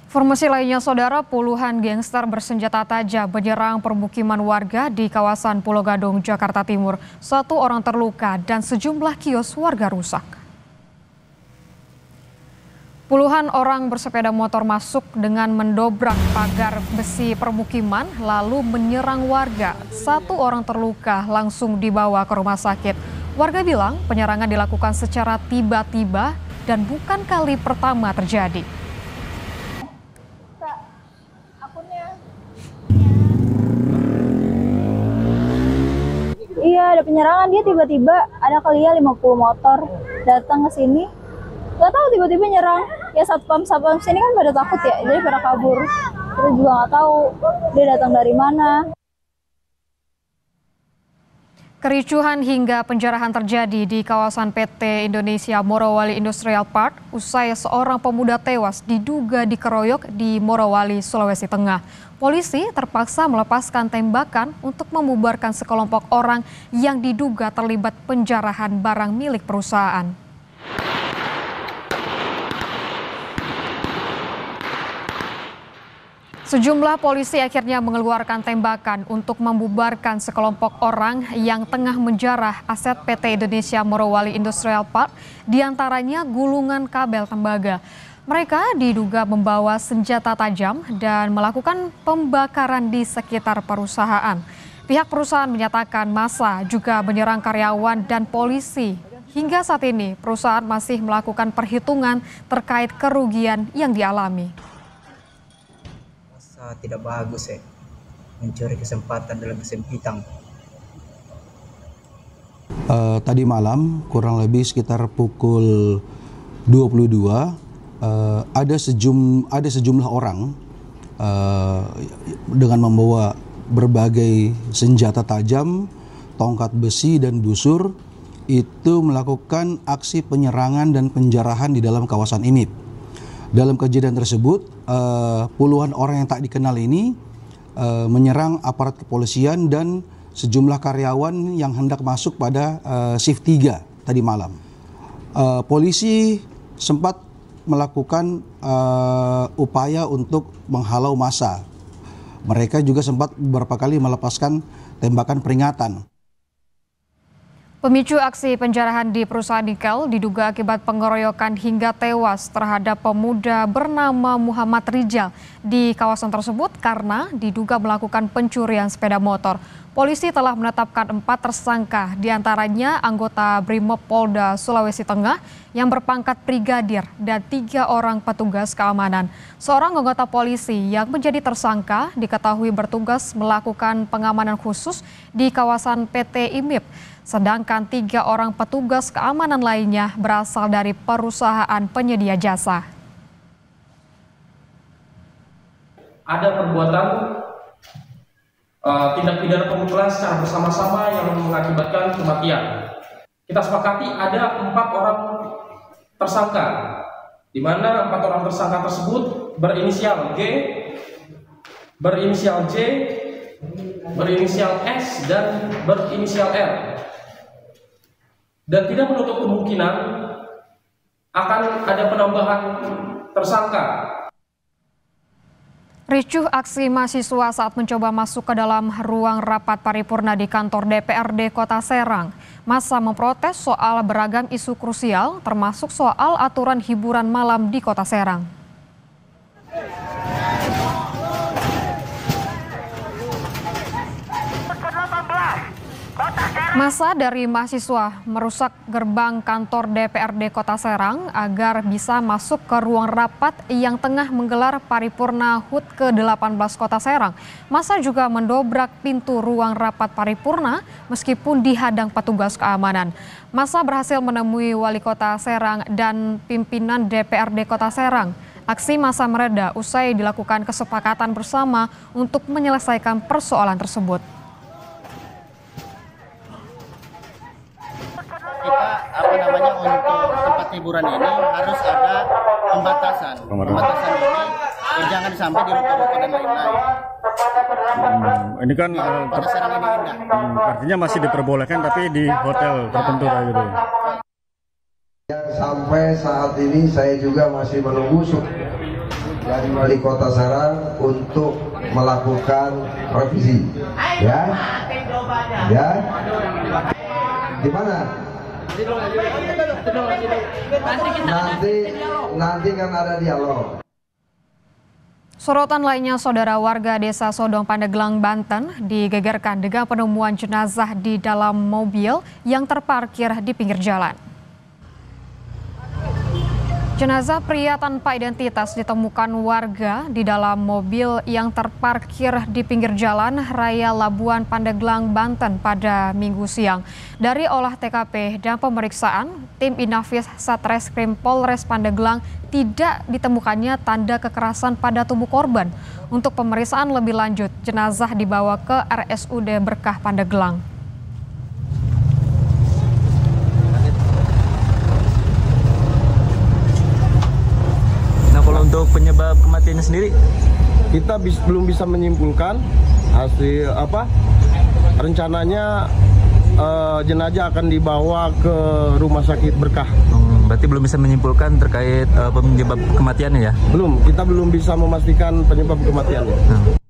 Informasi lainnya, saudara, puluhan gangster bersenjata tajam menyerang permukiman warga di kawasan Pulau Gadung, Jakarta Timur. 1 orang terluka dan sejumlah kios warga rusak. Puluhan orang bersepeda motor masuk dengan mendobrak pagar besi permukiman lalu menyerang warga. 1 orang terluka langsung dibawa ke rumah sakit. Warga bilang penyerangan dilakukan secara tiba-tiba dan bukan kali pertama terjadi. Iya, ada penyerangan. Dia tiba-tiba ada kali ya 50 motor datang ke sini. Gak tahu tiba-tiba nyerang. Ya satpam sini kan pada takut ya, jadi pada kabur. Kita juga nggak tahu dia datang dari mana. Kericuhan hingga penjarahan terjadi di kawasan PT Indonesia Morowali Industrial Park usai seorang pemuda tewas diduga dikeroyok di Morowali, Sulawesi Tengah. Polisi terpaksa melepaskan tembakan untuk membubarkan sekelompok orang yang diduga terlibat penjarahan barang milik perusahaan. Sejumlah polisi akhirnya mengeluarkan tembakan untuk membubarkan sekelompok orang yang tengah menjarah aset PT Indonesia Morowali Industrial Park, diantaranya gulungan kabel tembaga. Mereka diduga membawa senjata tajam dan melakukan pembakaran di sekitar perusahaan. Pihak perusahaan menyatakan massa juga menyerang karyawan dan polisi. Hingga saat ini, perusahaan masih melakukan perhitungan terkait kerugian yang dialami. Tidak bagus mencuri kesempatan dalam kesempitan. Tadi malam kurang lebih sekitar pukul 22 ada sejumlah orang dengan membawa berbagai senjata tajam, tongkat besi dan busur itu melakukan aksi penyerangan dan penjarahan di dalam kawasan IMIP. Dalam kejadian tersebut, puluhan orang yang tak dikenal ini menyerang aparat kepolisian dan sejumlah karyawan yang hendak masuk pada shift 3 tadi malam. Polisi sempat melakukan upaya untuk menghalau massa. Mereka juga sempat beberapa kali melepaskan tembakan peringatan. Pemicu aksi penjarahan di perusahaan nikel diduga akibat pengeroyokan hingga tewas terhadap pemuda bernama Muhammad Rijal di kawasan tersebut karena diduga melakukan pencurian sepeda motor. Polisi telah menetapkan 4 tersangka, diantaranya anggota Brimob Polda Sulawesi Tengah yang berpangkat brigadir dan 3 orang petugas keamanan. Seorang anggota polisi yang menjadi tersangka diketahui bertugas melakukan pengamanan khusus di kawasan PT IMIP. Sedangkan 3 orang petugas keamanan lainnya berasal dari perusahaan penyedia jasa. Ada perbuatan tindak pidana pemukulan secara bersama-sama yang mengakibatkan kematian. Kita sepakati ada 4 orang tersangka, di mana 4 orang tersangka tersebut berinisial G, berinisial J, berinisial S, dan berinisial R. Dan tidak menutup kemungkinan akan ada penambahan tersangka. Ricuh aksi mahasiswa saat mencoba masuk ke dalam ruang rapat paripurna di kantor DPRD Kota Serang. Massa memprotes soal beragam isu krusial, termasuk soal aturan hiburan malam di Kota Serang. Massa dari mahasiswa merusak gerbang kantor DPRD Kota Serang agar bisa masuk ke ruang rapat yang tengah menggelar paripurna HUT ke-18 Kota Serang. Massa juga mendobrak pintu ruang rapat paripurna meskipun dihadang petugas keamanan. Massa berhasil menemui Wali Kota Serang dan pimpinan DPRD Kota Serang. Aksi massa mereda usai dilakukan kesepakatan bersama untuk menyelesaikan persoalan tersebut. Kita untuk tempat hiburan ini harus ada pembatasan. Pembatasan ini jangan sampai di ruko-ruko dan lain-lain. Ini kan Kota Serang ini indah. artinya masih diperbolehkan tapi di hotel tertentu kayak gitu ya. Sampai saat ini saya juga masih menunggu dari Wali Kota Serang untuk melakukan revisi, ya, gimana? Nanti kan ada dialog. Sorotan lainnya, saudara, warga desa Sodong, Pandeglang, Banten digegerkan dengan penemuan jenazah di dalam mobil yang terparkir di pinggir jalan. Jenazah pria tanpa identitas ditemukan warga di dalam mobil yang terparkir di pinggir jalan Raya Labuan, Pandeglang, Banten pada Minggu siang. Dari olah TKP dan pemeriksaan, tim Inafis Satreskrim Polres Pandeglang tidak ditemukannya tanda kekerasan pada tubuh korban. Untuk pemeriksaan lebih lanjut, jenazah dibawa ke RSUD Berkah Pandeglang. Kalau untuk penyebab kematiannya sendiri, kita belum bisa menyimpulkan hasil apa. Rencananya jenazah akan dibawa ke Rumah Sakit Berkah. Berarti belum bisa menyimpulkan terkait penyebab kematiannya ya? Belum, kita belum bisa memastikan penyebab kematiannya.